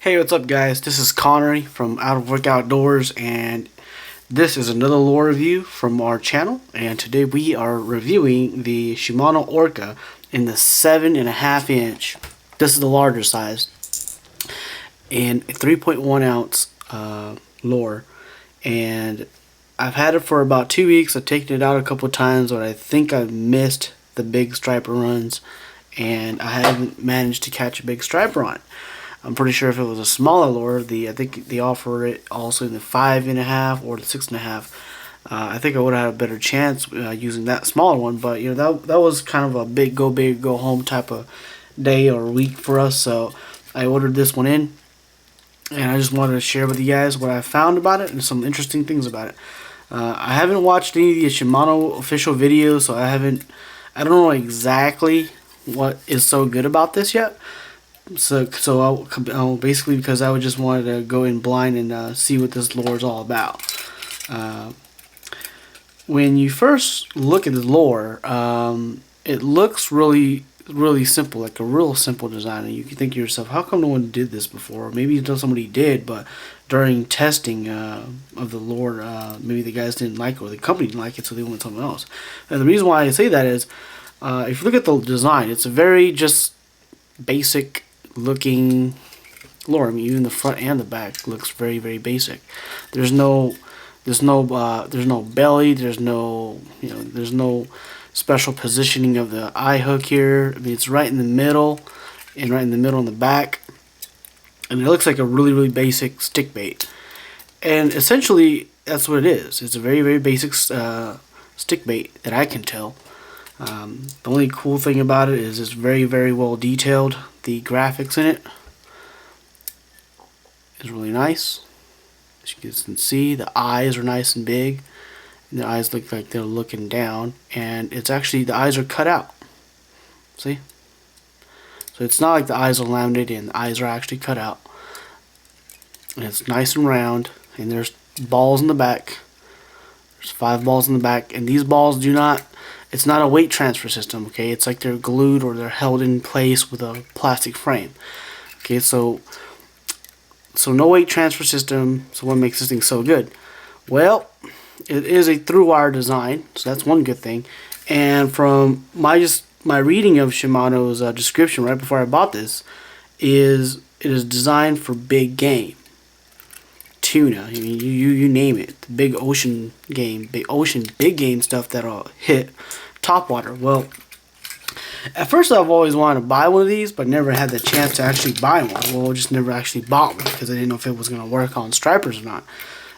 Hey, what's up guys? This is Connery from Out of Work Outdoors, and this is another lure review from our channel. And today we are reviewing the Shimano Orca in the 7.5 inch. This is the larger size, and a 3.1 ounce lure. And I've had it for about 2 weeks. I've taken it out a couple times, but I think I've missed the big striper runs, and I haven't managed to catch a big striper on it. I'm pretty sure if it was a smaller lure, I think they offer it also in the 5.5 or the 6.5. I think I would have had a better chance using that smaller one, but you know that was kind of a big go home type of day or week for us. So I ordered this one in, and I just wanted to share with you guys what I found about it and some interesting things about it. I haven't watched any of the Shimano official videos, so I don't know exactly what is so good about this yet. So I'll basically, because I would just wanted to go in blind and see what this lure is all about. When you first look at the lure, it looks really simple, like a real simple design, and you can think to yourself, how come no one did this before? Maybe somebody did, but during testing of the lure, maybe the guys didn't like it, or the company didn't like it, so they went something else. And the reason why I say that is, if you look at the design, it's a very just basic looking lure. I mean, even the front and the back looks very basic. There's no belly. There's no special positioning of the eye hook here. I mean, it's right in the middle, and right in the middle on the back, and it looks like a really basic stick bait. And essentially, that's what it is. It's a very basic stick bait that I can tell. The only cool thing about it is it's very well detailed. The graphics in it is really nice. As you guys can see, the eyes are nice and big, and the eyes look like they're looking down, and it's actually, the eyes are cut out. See? So it's not like the eyes are laminated in, the eyes are actually cut out. And it's nice and round, and there's balls in the back. There's 5 balls in the back, and these balls it's not a weight transfer system, okay? It's like they're glued or they're held in place with a plastic frame. Okay, so no weight transfer system. So what makes this thing so good? Well, it is a through-wire design, so that's one good thing. And from my reading of Shimano's description right before I bought this, it is designed for big game. Tuna, I mean, you name it, the big ocean game, big game stuff that'll hit topwater. Well, at first I've always wanted to buy one of these, but never had the chance to actually buy one. Well, just never actually bought one because I didn't know if it was going to work on stripers or not.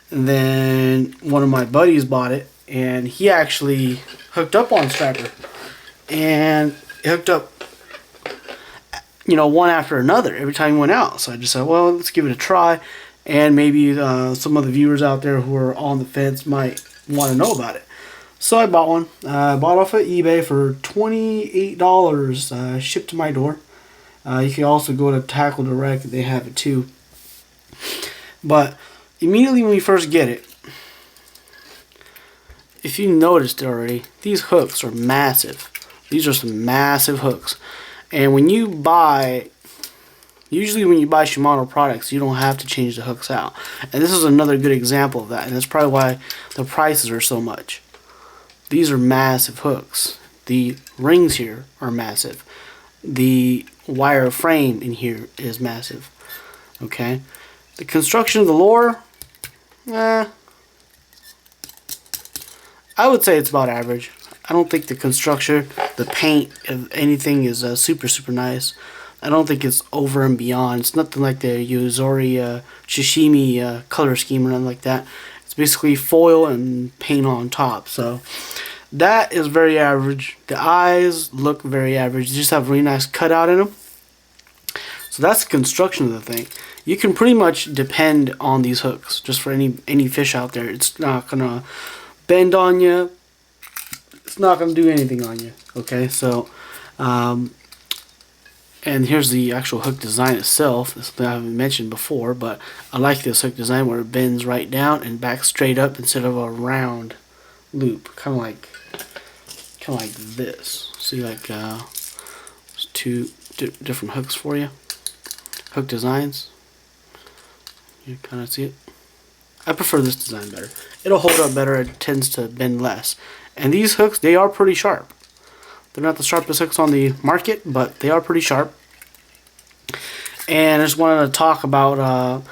And then one of my buddies bought it, and he actually hooked up on striper, and it hooked up, you know, one after another every time he went out. So I just said, well, let's give it a try. And maybe some of the viewers out there who are on the fence might want to know about it. So I bought one. I bought off of eBay for $28, shipped to my door. You can also go to Tackle Direct, they have it too. But immediately when you first get it, if you noticed already, these hooks are massive. These are some massive hooks. And usually when you buy Shimano products, you don't have to change the hooks out. And this is another good example of that. And that's probably why the prices are so much. These are massive hooks. The rings here are massive. The wire frame in here is massive. Okay? The construction of the lure, I would say it's about average. I don't think the construction, the paint of anything is super nice. I don't think it's over and beyond. It's nothing like the Yuzori Shishimi color scheme or nothing like that. It's basically foil and paint on top. So that is very average. The eyes look very average. They just have a really nice cutout in them. So that's the construction of the thing. You can pretty much depend on these hooks just for any fish out there. It's not gonna bend on you. It's not gonna do anything on you. Okay, so and here's the actual hook design itself. This is something I haven't mentioned before, but I like this hook design where it bends right down and back straight up instead of a round loop, kind of like this. See, like there's 2 different hooks for you, hook designs. You kind of see it. I prefer this design better. It'll hold up better. It tends to bend less. And these hooks, they are pretty sharp. They're not the sharpest hooks on the market, but they are pretty sharp. And I just wanted to talk about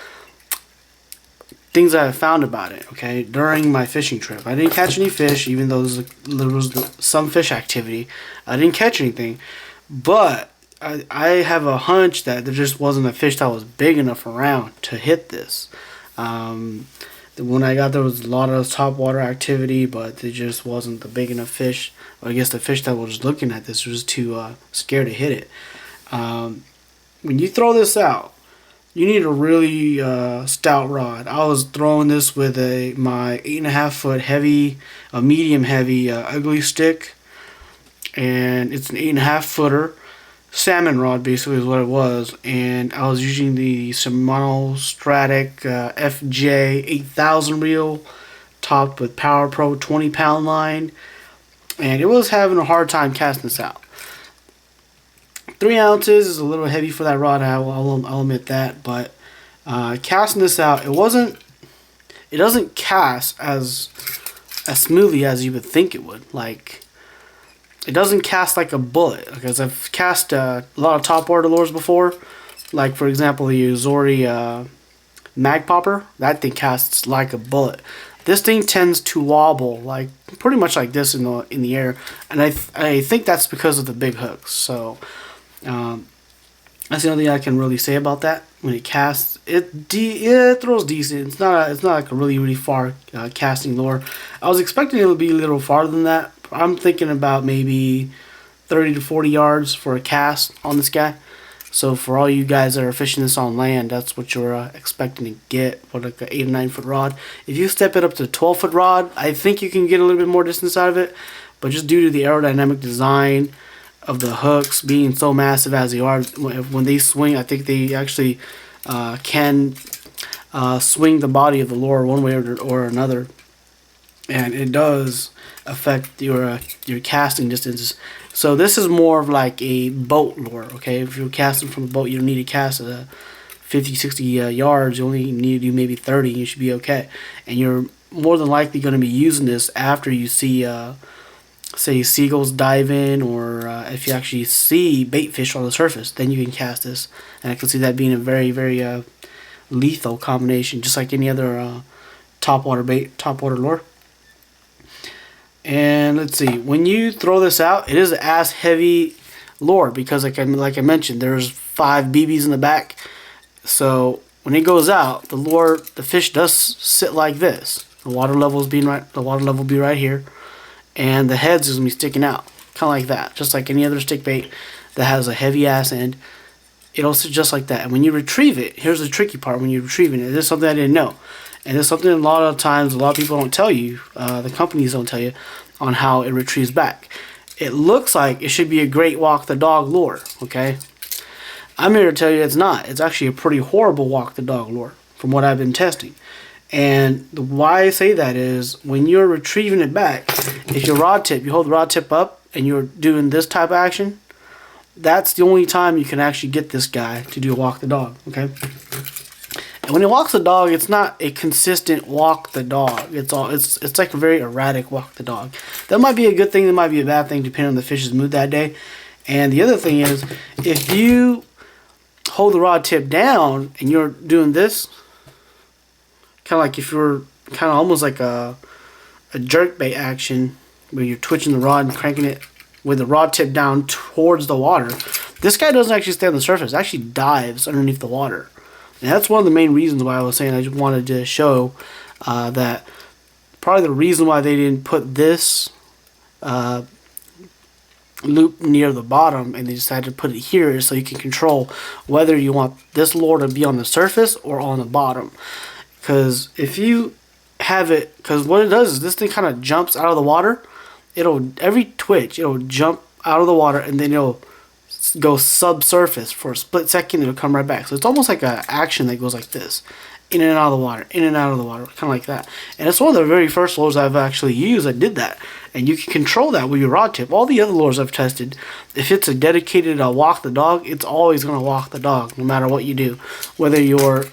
things that I found about it, okay, during my fishing trip. I didn't catch any fish, even though there was some fish activity. I didn't catch anything, but I have a hunch that there just wasn't a fish that was big enough around to hit this. When I got there was a lot of topwater activity, but there just wasn't the big enough fish. I guess the fish that was looking at this was too scared to hit it. When you throw this out, you need a really stout rod. I was throwing this with my 8.5 foot heavy, a medium heavy ugly stick, and it's an 8.5 footer. Salmon rod basically is what it was, and I was using the Shimano Stratic FJ 8000 reel topped with Power Pro 20-pound line, and it was having a hard time casting this out. 3 ounces is a little heavy for that rod, I'll admit that, but casting this out, it doesn't cast as smoothly as you would think it would. Like, it doesn't cast like a bullet, because I've cast a lot of topwater lures before, like for example the Uzori Mag Popper. That thing casts like a bullet. This thing tends to wobble like pretty much like this in the air, and I think that's because of the big hooks. So that's the only thing I can really say about that. When it casts, it throws decent. It's not like a really far casting lure. I was expecting it would be a little farther than that. I'm thinking about maybe 30 to 40 yards for a cast on this guy. So for all you guys that are fishing this on land, that's what you're expecting to get for like an 8 or 9 foot rod. If you step it up to a 12 foot rod, I think you can get a little bit more distance out of it. But just due to the aerodynamic design of the hooks being so massive as they are, when they swing, I think they actually can swing the body of the lure one way or another, and it does affect your casting distances. So this is more of like a boat lure, okay? If you're casting from a boat, you don't need to cast 50, 60 yards. You only need to do maybe 30, and you should be okay. And you're more than likely going to be using this after you see say seagulls dive in, or if you actually see bait fish on the surface, then you can cast this. And I can see that being a very lethal combination, just like any other topwater lure. And let's see, when you throw this out, it is an ass heavy lure, because like I mentioned, there's 5 BBs in the back. So when it goes out, the fish does sit like this. The water level will be right here, and the heads is gonna be sticking out, kind of like that, just like any other stick bait that has a heavy ass end. It'll sit just like that. And when you retrieve it, here's the tricky part. When you're retrieving it, this is something I didn't know, and it's something a lot of times a lot of people don't tell you. The companies don't tell you on how it retrieves back. It looks like it should be a great walk the dog lure, okay? I'm here to tell you it's not. It's actually a pretty horrible walk the dog lure from what I've been testing. And why I say that is, when you're retrieving it back, if your rod tip, you hold the rod tip up and you're doing this type of action, that's the only time you can actually get this guy to do a walk the dog, okay? And when he walks the dog, it's not a consistent walk the dog. It's like a very erratic walk the dog. That might be a good thing, that might be a bad thing, depending on the fish's mood that day. And the other thing is, if you hold the rod tip down and you're doing this, kind of like if you're kind of almost like a jerk bait action, where you're twitching the rod and cranking it with the rod tip down towards the water, this guy doesn't actually stay on the surface. It actually dives underneath the water. And that's one of the main reasons why I was saying I just wanted to show that probably the reason why they didn't put this loop near the bottom and they decided to put it here is so you can control whether you want this lure to be on the surface or on the bottom. Because if you have it, because what it does is this thing kind of jumps out of the water. Every twitch, it'll jump out of the water and then it'll go subsurface for a split second. It'll come right back. So it's almost like an action that goes like this, in and out of the water, in and out of the water, kind of like that. And it's one of the very first lures I've actually used that did that. And you can control that with your rod tip. All the other lures I've tested, if it's a dedicated walk the dog, it's always going to walk the dog, no matter what you do. Whether you're,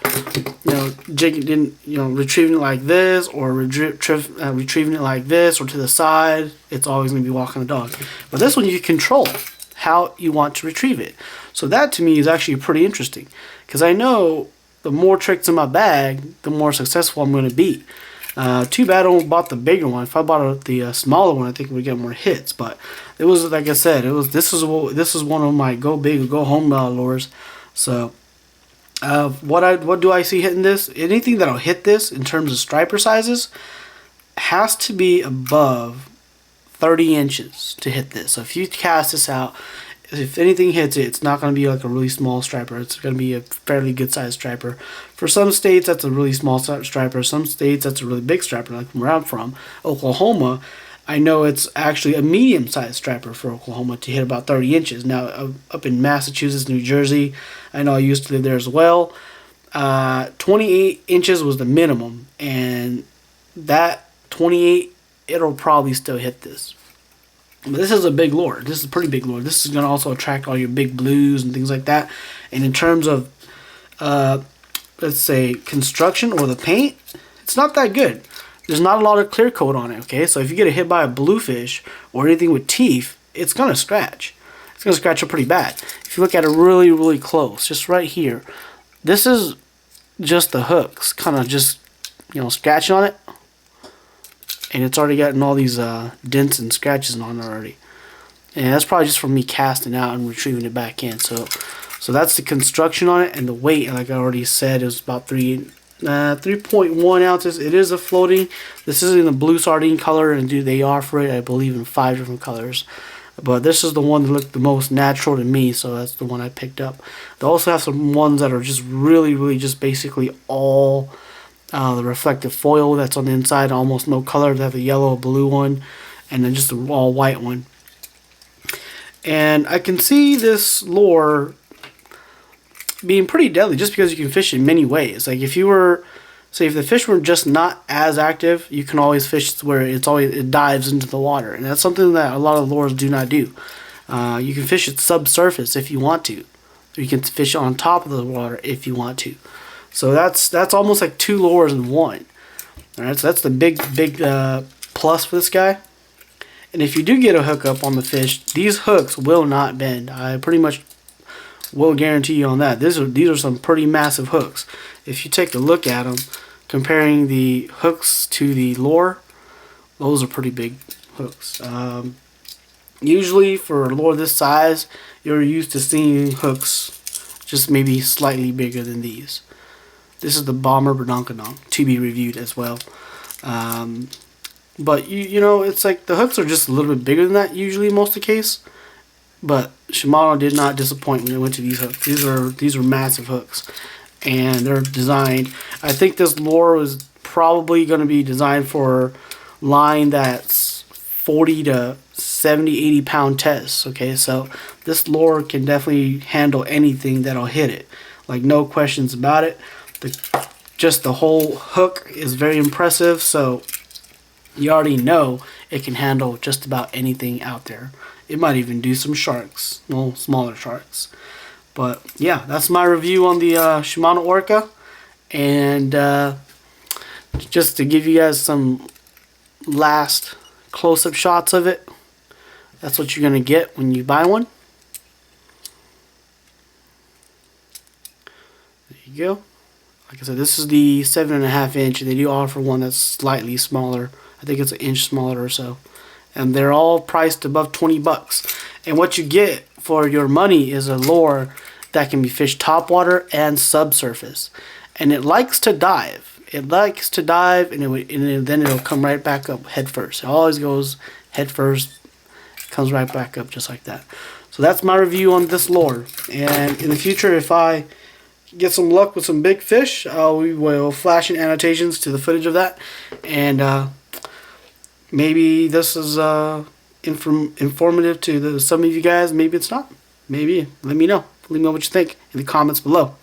jigging, retrieving it like this, or retrieving it like this, or to the side, it's always going to be walking the dog. But this one, you can control how you want to retrieve it. So that to me is actually pretty interesting, because I know the more tricks in my bag, the more successful I'm going to be. Too bad I only bought the bigger one. If I bought the smaller one, I think we'd get more hits. But it was, like I said, this is one of my go big or go home lures. So what do I see hitting this? Anything that'll hit this in terms of striper sizes has to be above 30 inches to hit this. So if you cast this out, if anything hits it, it's not going to be like a really small striper. It's going to be a fairly good sized striper. For some states, that's a really small striper. Some states, that's a really big striper, like where I'm from, Oklahoma. I know it's actually a medium sized striper for Oklahoma to hit about 30 inches. Now, up in Massachusetts, New Jersey, I know I used to live there as well. 28 inches was the minimum, and that 28, it'll probably still hit this. But this is a big lure. This is a pretty big lure. This is going to also attract all your big blues and things like that. And in terms of, let's say, construction or the paint, it's not that good. There's not a lot of clear coat on it, okay? So if you get hit by a bluefish or anything with teeth, it's going to scratch. It's going to scratch it pretty bad. If you look at it really, really close, just right here, this is just the hooks, kind of just, scratching on it. And it's already gotten all these dents and scratches on it already. And that's probably just from me casting out and retrieving it back in. So that's the construction on it, and the weight, like I already said, is about 3.1 ounces. It is a floating. This is in the blue sardine color, and they offer it, I believe, in 5 different colors. But this is the one that looked the most natural to me, so that's the one I picked up. They also have some ones that are just really, really just basically all the reflective foil that's on the inside, almost no color. They have a yellow, blue one, and then just a all white one. And I can see this lure being pretty deadly just because you can fish in many ways. Like if you were, say, if the fish were just not as active, you can always fish where it dives into the water, and that's something that a lot of lures do not do. You can fish it subsurface if you want to. You can fish on top of the water if you want to. So that's almost like 2 lures in one. All right, so that's the big plus for this guy. And if you do get a hook up on the fish, these hooks will not bend. I pretty much will guarantee you on that. These are some pretty massive hooks. If you take a look at them, comparing the hooks to the lure, those are pretty big hooks. Usually for a lure this size, you're used to seeing hooks just maybe slightly bigger than these. This is the Bomber Badonkadonk, to be reviewed as well. But it's like the hooks are just a little bit bigger than that usually in most of the case. But Shimano did not disappoint when it went to these hooks. These are massive hooks, and they're designed. I think this lure was probably going to be designed for line that's 40 to 70, 80 pound tests. Okay, so this lure can definitely handle anything that'll hit it. Like no questions about it. Just the whole hook is very impressive, so you already know it can handle just about anything out there. It might even do some sharks, well, smaller sharks. But yeah, that's my review on the Shimano Orca, and just to give you guys some last close-up shots of it. That's what you're gonna get when you buy one. There you go. Like I said, this is the 7.5 inch. They do offer one that's slightly smaller. I think it's an inch smaller or so. And they're all priced above 20 bucks. And what you get for your money is a lure that can be fished topwater and subsurface. And it likes to dive. It likes to dive, and then it'll come right back up head first. It always goes head first, comes right back up just like that. So that's my review on this lure. And in the future, if I get some luck with some big fish, we will flash in annotations to the footage of that, and maybe this is informative to some of you guys. Maybe it's not. Maybe. Let me know what you think in the comments below.